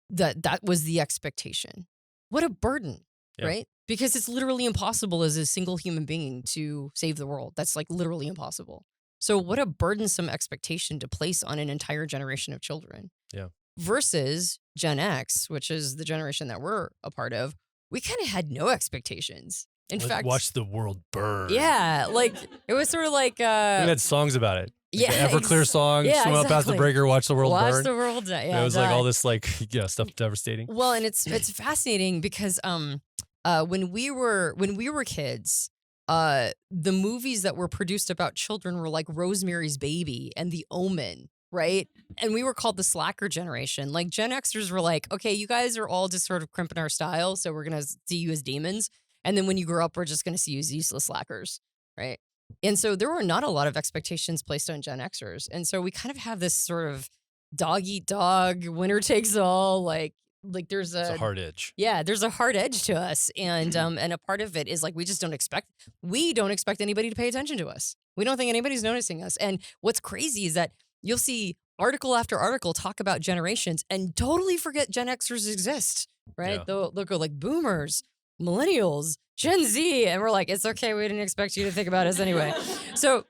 that was the expectation. What a burden, Yeah. right? Because it's literally impossible as a single human being to save the world. That's like literally impossible. So what a burdensome expectation to place on an entire generation of children. Yeah. Versus Gen X, which is the generation that we're a part of, we kind of had no expectations. In fact, watch the world burn. yeah, like it was sort of like We had songs about it. Like yeah, the Everclear song, yeah, swim out past the exactly. breaker, watch the world watch burn. the world die. Yeah, it was like die. all this like stuff devastating. Well, and it's fascinating because when we were kids, the movies that were produced about children were like Rosemary's Baby and The Omen, right? And we were called the slacker generation. Like Gen Xers were like, okay, you guys are all just sort of crimping our style, so we're gonna see you as demons. And then when you grow up, we're just gonna see you as useless slackers, right? And so there were not a lot of expectations placed on Gen Xers. And so we kind of have this sort of dog eat dog, winner takes all, like there's It's a hard edge. yeah, there's a hard edge to us. And a part of it is like we don't expect anybody to pay attention to us. We don't think anybody's noticing us. And what's crazy is that you'll see article after article talk about generations and totally forget Gen Xers exist, right? Yeah. They'll go like boomers, millennials, Gen Z, and we're like, it's okay, we didn't expect you to think about us anyway. So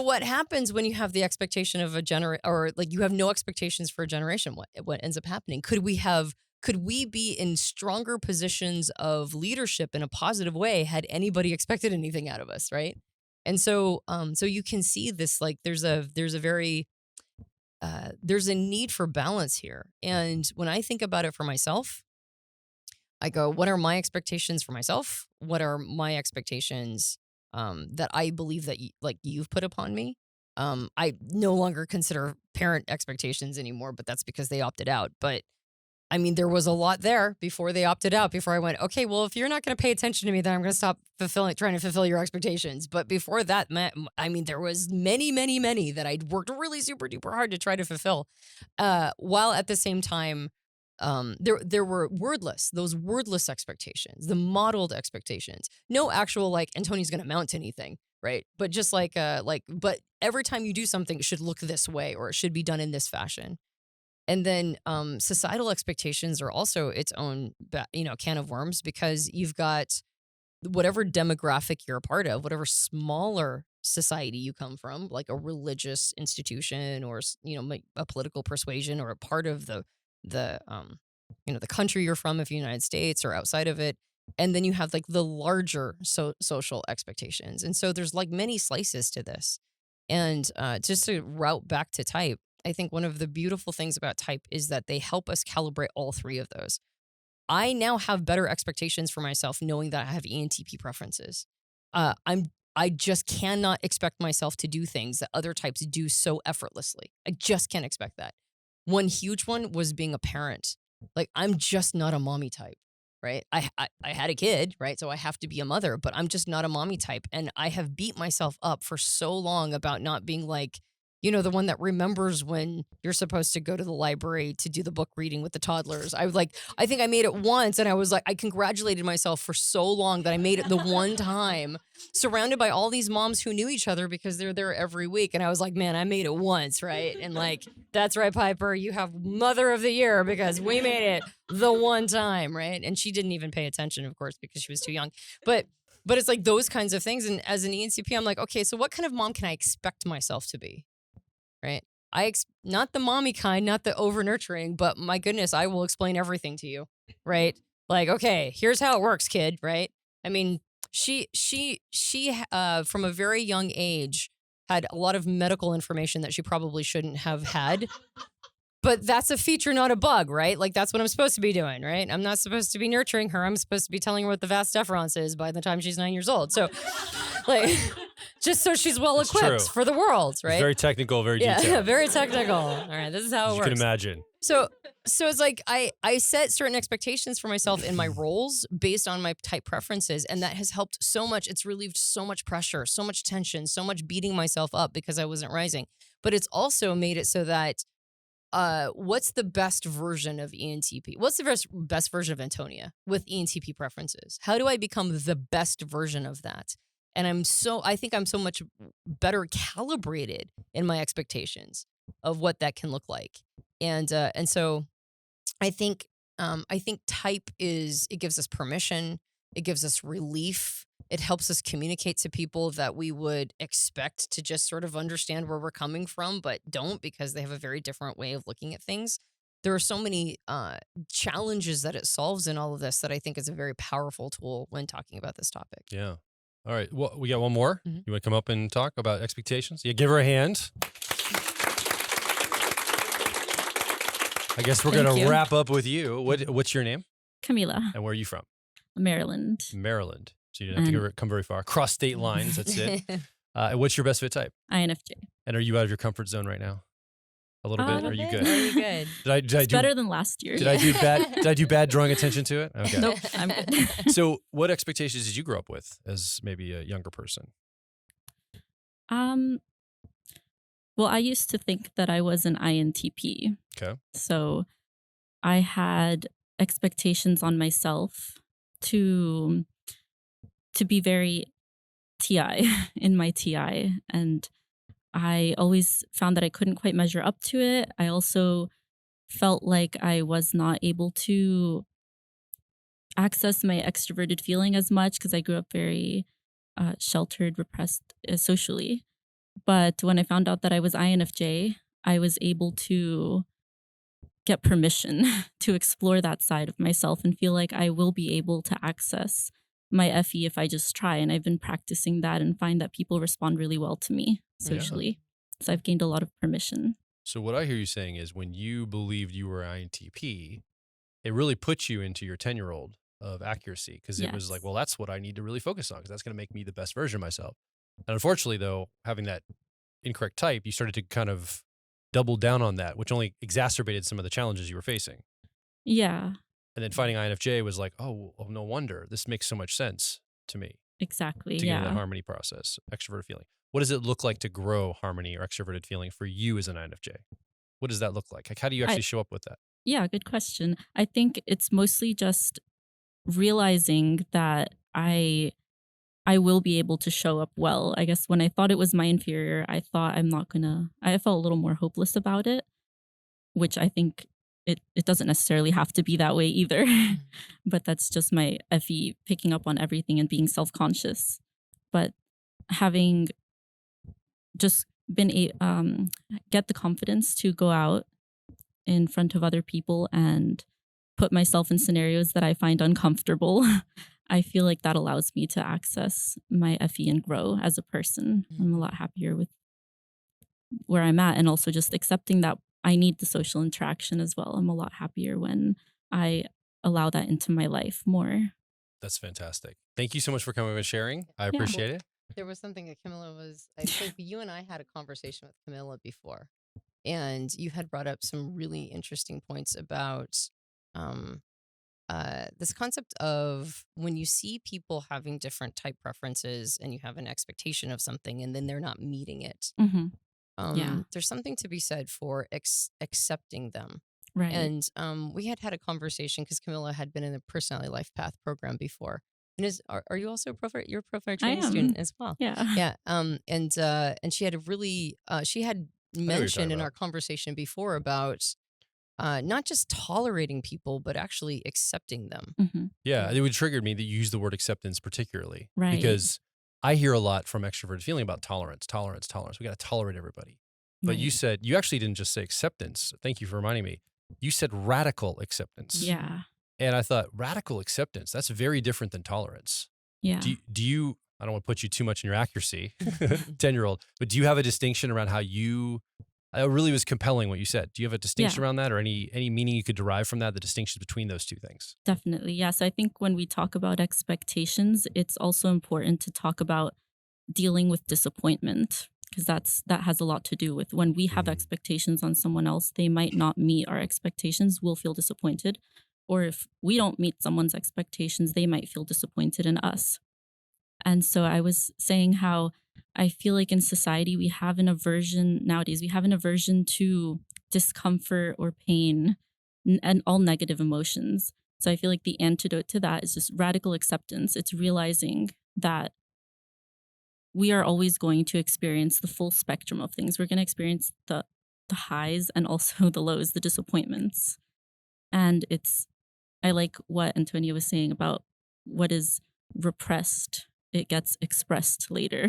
what happens when you have the expectation of a or like you have no expectations for a generation? What ends up happening? Could we be in stronger positions of leadership in a positive way had anybody expected anything out of us, right? And so you can see this, like there's a need for balance here. And when I think about it for myself, I go, what are my expectations for myself? What are my expectations that I believe that you've put upon me? I no longer consider parent expectations anymore, but that's because they opted out. But I mean, there was a lot there before they opted out, before I went, okay, well, if you're not going to pay attention to me, then I'm going to stop trying to fulfill your expectations. But before that, I mean, there was many, many, many that I'd worked really super duper hard to try to fulfill. While at the same time, there were those wordless expectations, the modeled expectations. No actual like Antonia's going to amount to anything, right? But just but every time you do something, it should look this way or it should be done in this fashion. And then societal expectations are also its own can of worms, because you've got whatever demographic you're a part of, whatever smaller society you come from, like a religious institution or a political persuasion, or a part of the country you're from, if you're United States or outside of it. And then you have like the larger social expectations. And so there's like many slices to this. And just to route back to type, I think one of the beautiful things about type is that they help us calibrate all three of those. I now have better expectations for myself knowing that I have ENTP preferences. I just cannot expect myself to do things that other types do so effortlessly. I just can't expect that. One huge one was being a parent. Like, I'm just not a mommy type, right? I had a kid, right? So I have to be a mother, but I'm just not a mommy type. And I have beat myself up for so long about not being like, the one that remembers when you're supposed to go to the library to do the book reading with the toddlers. I think I made it once, and I was like, I congratulated myself for so long that I made it the one time, surrounded by all these moms who knew each other because they're there every week. And I was like, man, I made it once, right? And like, that's right, Piper, you have Mother of the Year because we made it the one time, right? And she didn't even pay attention, of course, because she was too young. But it's like those kinds of things. And as an ENTP, I'm like, okay, so what kind of mom can I expect myself to be? Right? Not the mommy kind, not the over nurturing, but my goodness, I will explain everything to you, right? Like, okay, here's how it works, kid, right? I mean, she from a very young age had a lot of medical information that she probably shouldn't have had. But that's a feature, not a bug, right? Like, that's what I'm supposed to be doing, right? I'm not supposed to be nurturing her. I'm supposed to be telling her what the vas deferens is by the time she's 9 years old. So, like, just so she's well equipped for the world, right? It's very technical, very detailed. Yeah, very technical. All right, this is how it works. You can imagine. So it's like I set certain expectations for myself in my roles based on my type preferences, and that has helped so much. It's relieved so much pressure, so much tension, so much beating myself up because I wasn't rising. But it's also made it so that what's the best version of ENTP? What's the best version of Antonia with ENTP preferences? How do I become the best version of that? And I think I'm so much better calibrated in my expectations of what that can look like. And so I think type it gives us permission. It gives us relief. It helps us communicate to people that we would expect to just sort of understand where we're coming from, but don't, because they have a very different way of looking at things. There are so many challenges that it solves in all of this that I think is a very powerful tool when talking about this topic. Yeah. All right. Well, we got one more. Mhm. You want to come up and talk about expectations? Yeah, give her a hand. I guess we're Thank going to you. wrap up with you. What's your name? Camila, And where are you from? Maryland. Maryland. So you didn't have to come very far. Cross state lines. That's it. And what's your best fit type? INFJ. And are you out of your comfort zone right now? A little bit? Are you good? Are you good? Did I It's do better than last year. Did I do bad? Did I do bad drawing attention to it? Okay. Nope, I'm good. So, what expectations did you grow up with as maybe a younger person? Well, I used to think that I was an INTP. Okay. So I had expectations on myself to be very TI in my TI, and I always found that I couldn't quite measure up to it. I also felt like I was not able to access my extroverted feeling as much because I grew up very sheltered, repressed socially. But when I found out that I was INFJ, I was able to get permission to explore that side of myself and feel like I will be able to access my FE if I just try. And I've been practicing that and find that people respond really well to me socially. So I've gained a lot of permission. So, what I hear you saying is when you believed you were INTP, it really put you into your 10-year-old of accuracy because it was Yes. like, well, that's what I need to really focus on because that's going to make me the best version of myself. And unfortunately, though, having that incorrect type, you started to kind of double down on that, which only exacerbated some of the challenges you were facing. Yeah, And then finding INFJ was like, oh, well, no wonder. This makes so much sense to me exactly. to get into that Yeah. harmony process, extroverted feeling. What does it look like to grow harmony or extroverted feeling for you as an INFJ? What does that look like? Like, how do you actually show up with that? Yeah, good question. I think it's mostly just realizing that I will be able to show up well. I guess when I thought it was my inferior, I thought I felt a little more hopeless about it, which I think it doesn't necessarily have to be that way either. But that's just my FE picking up on everything and being self-conscious. But having just been get the confidence to go out in front of other people and put myself in scenarios that I find uncomfortable, I feel like that allows me to access my FE and grow as a person. I'm a lot happier with where I'm at, and also just accepting that I need the social interaction as well. I'm a lot happier when I allow that into my life more. That's fantastic. Thank you so much for coming and sharing. I appreciate it. There was something that I think you and I had a conversation with Camilla before, and you had brought up some really interesting points about this concept of when you see people having different type preferences and you have an expectation of something and then they're not meeting it. Mm-hmm. Yeah. There's something to be said for accepting them. Right. And we had a conversation because Camilla had been in the Personality Life Path program before. And are you also you're a profile training student as well? Yeah. Yeah. And she had she had mentioned in our conversation before about not just tolerating people, but actually accepting them. Mm-hmm. Yeah, it would triggered me that you use the word acceptance particularly. Right. Because I hear a lot from extroverted feeling about tolerance. We got to tolerate everybody. But Right. you actually didn't just say acceptance. Thank you for reminding me. You said radical acceptance. Yeah. And I thought radical acceptance, that's very different than tolerance. Yeah. Do you, I don't want to put you too much in your accuracy, 10-year-old, but do you have a distinction around how it really was compelling what you said. Do you have a distinction around that or any meaning you could derive from that, the distinction between those two things? Definitely. Yeah. So I think when we talk about expectations, it's also important to talk about dealing with disappointment, because that has a lot to do with when we have expectations on someone else, they might not meet our expectations, we'll feel disappointed. Or if we don't meet someone's expectations, they might feel disappointed in us. And so I was saying how I feel like in society, we have an aversion nowadays, to discomfort or pain and all negative emotions. So I feel like the antidote to that is just radical acceptance. It's realizing that we are always going to experience the full spectrum of things. We're going to experience the highs and also the lows, the disappointments. And I like what Antonia was saying about what is repressed, it gets expressed later.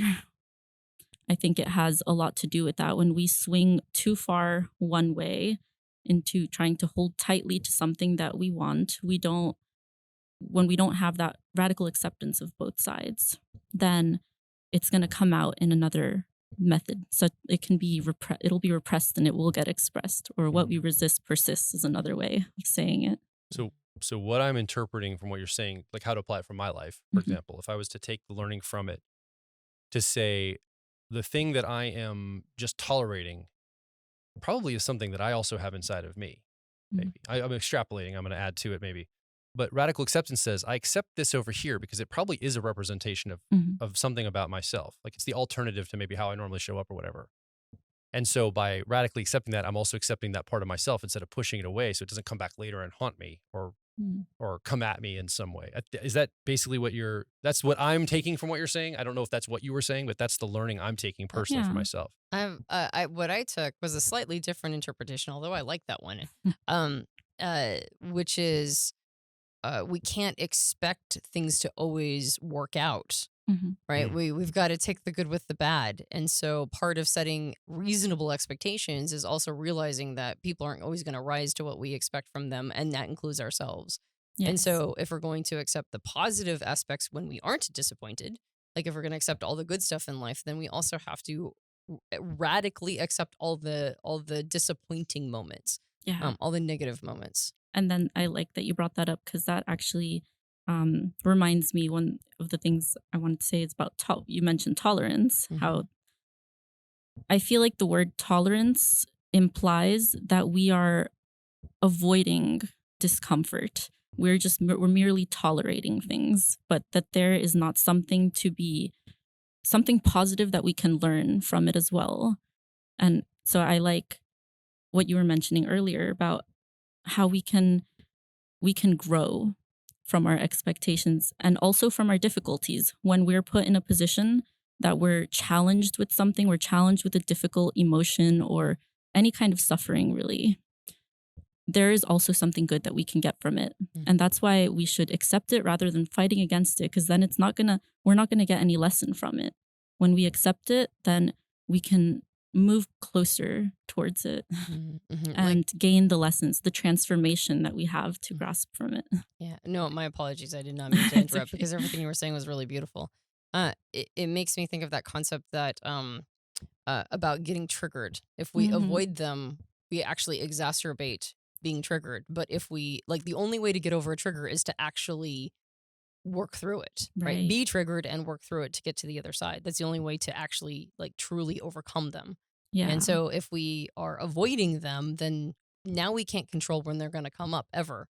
I think it has a lot to do with that. When we swing too far one way into trying to hold tightly to something that we want, when we don't have that radical acceptance of both sides, then it's going to come out in another method. So it can be it'll be repressed and it will get expressed, or what we resist persists is another way of saying it. So what I'm interpreting from what you're saying, like how to apply it from my life, for example, if I was to take the learning from it to say the thing that I am just tolerating probably is something that I also have inside of me. Maybe I'm extrapolating. I'm going to add to it maybe. But radical acceptance says, I accept this over here because it probably is a representation of something about myself. Like it's the alternative to maybe how I normally show up or whatever. And so by radically accepting that, I'm also accepting that part of myself instead of pushing it away so it doesn't come back later and haunt me or come at me in some way. Is that basically that's what I'm taking from what you're saying? I don't know if that's what you were saying, but that's the learning I'm taking personally for myself. What I took was a slightly different interpretation, although I like that one, which is we can't expect things to always work out. Right. We've got to take the good with the bad. And so part of setting reasonable expectations is also realizing that people aren't always going to rise to what we expect from them. And that includes ourselves. Yes. And so if we're going to accept the positive aspects when we aren't disappointed, like if we're going to accept all the good stuff in life, then we also have to radically accept all the disappointing moments, all the negative moments. And then I like that you brought that up because that actually reminds me, one of the things I wanted to say is about you mentioned tolerance, how I feel like the word tolerance implies that we are avoiding discomfort. We're merely tolerating things, but that there is not something positive that we can learn from it as well. And so I like what you were mentioning earlier about how we can grow from our expectations and also from our difficulties. When we're put in a position that we're challenged with something, we're challenged with a difficult emotion or any kind of suffering, really, there is also something good that we can get from it. And that's why we should accept it rather than fighting against it, because then we're not gonna get any lesson from it. When we accept it, then we can move closer towards it and gain the lessons, the transformation that we have to grasp from it. Yeah, no, my apologies. I did not mean to interrupt because everything you were saying was really beautiful. It makes me think of that concept that about getting triggered. If we avoid them, we actually exacerbate being triggered. But if we, like, the only way to get over a trigger is to actually work through it, right? Be triggered and work through it to get to the other side. That's the only way to actually, like, truly overcome them. Yeah. And so if we are avoiding them, then now we can't control when they're going to come up ever.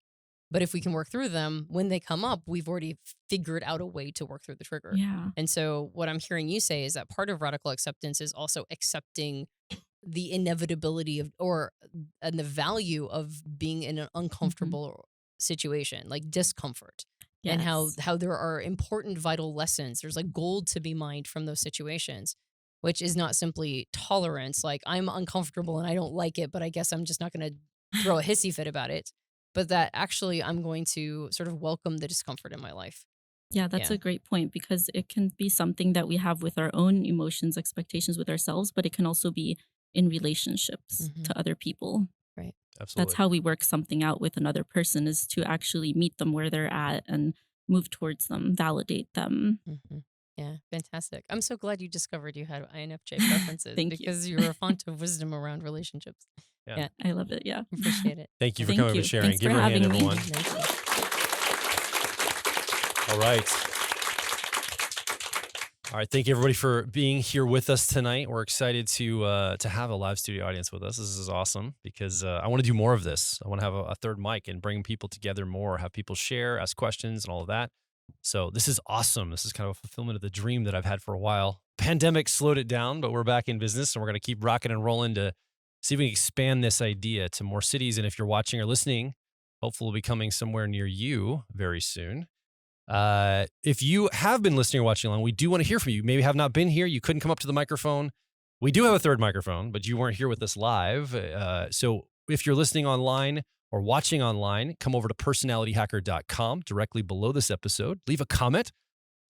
But if we can work through them, when they come up, we've already figured out a way to work through the trigger. Yeah. And so what I'm hearing you say is that part of radical acceptance is also accepting the inevitability of, and the value of being in an uncomfortable situation, like discomfort. Yes. And how there are important vital lessons. There's like gold to be mined from those situations, which is not simply tolerance. Like, I'm uncomfortable and I don't like it, but I guess I'm just not going to throw a hissy fit about it. But that actually I'm going to sort of welcome the discomfort in my life. Yeah, that's a great point, because it can be something that we have with our own emotions, expectations with ourselves, but it can also be in relationships to other people. Right. Absolutely. That's how we work something out with another person, is to actually meet them where they're at and move towards them, validate them. Yeah, fantastic. I'm so glad you discovered you had INFJ preferences because you're a font of wisdom around relationships. Yeah, I love it. Yeah. Appreciate it. Thank you for coming and sharing. Thanks Give for her a hand, having me. everyone. All right. All right. Thank you, everybody, for being here with us tonight. We're excited to have a live studio audience with us. This is awesome because I want to do more of this. I want to have a third mic and bring people together more, have people share, ask questions, and all of that. So this is awesome. This is kind of a fulfillment of the dream that I've had for a while. Pandemic slowed it down, but we're back in business, and we're going to keep rocking and rolling to see if we can expand this idea to more cities. And if you're watching or listening, hopefully we'll be coming somewhere near you very soon. If you have been listening or watching along, we do want to hear from you. Maybe have not been here. You couldn't come up to the microphone. We do have a third microphone, but you weren't here with us live. So if you're listening online or watching online, come over to personalityhacker.com directly below this episode. Leave a comment,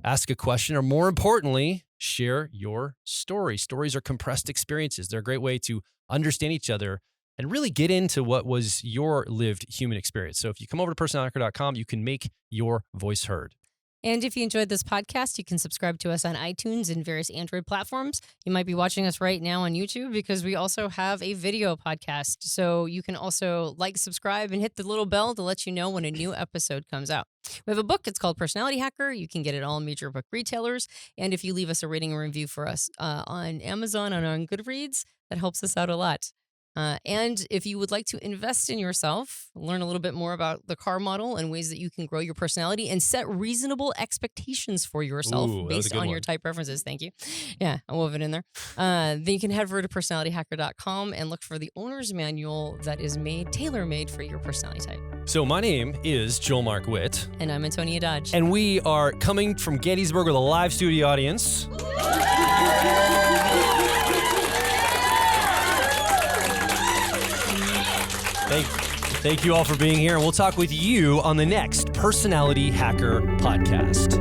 ask a question, or more importantly, share your story. Stories are compressed experiences. They're a great way to understand each other and really get into what was your lived human experience. So if you come over to personalityhacker.com, you can make your voice heard. And if you enjoyed this podcast, you can subscribe to us on iTunes and various Android platforms. You might be watching us right now on YouTube because we also have a video podcast. So you can also like, subscribe, and hit the little bell to let you know when a new episode comes out. We have a book. It's called Personality Hacker. You can get it all major book retailers. And if you leave us a rating and review for us on Amazon and on Goodreads, that helps us out a lot. And if you would like to invest in yourself, learn a little bit more about the CAR model and ways that you can grow your personality and set reasonable expectations for yourself based on your type preferences. Thank you. Yeah, I wove it in there. Then you can head over to personalityhacker.com and look for the owner's manual that is tailor-made for your personality type. So my name is Joel Mark Witt. And I'm Antonia Dodge. And we are coming from Gettysburg with a live studio audience. Thank you all for being here, and we'll talk with you on the next Personality Hacker podcast.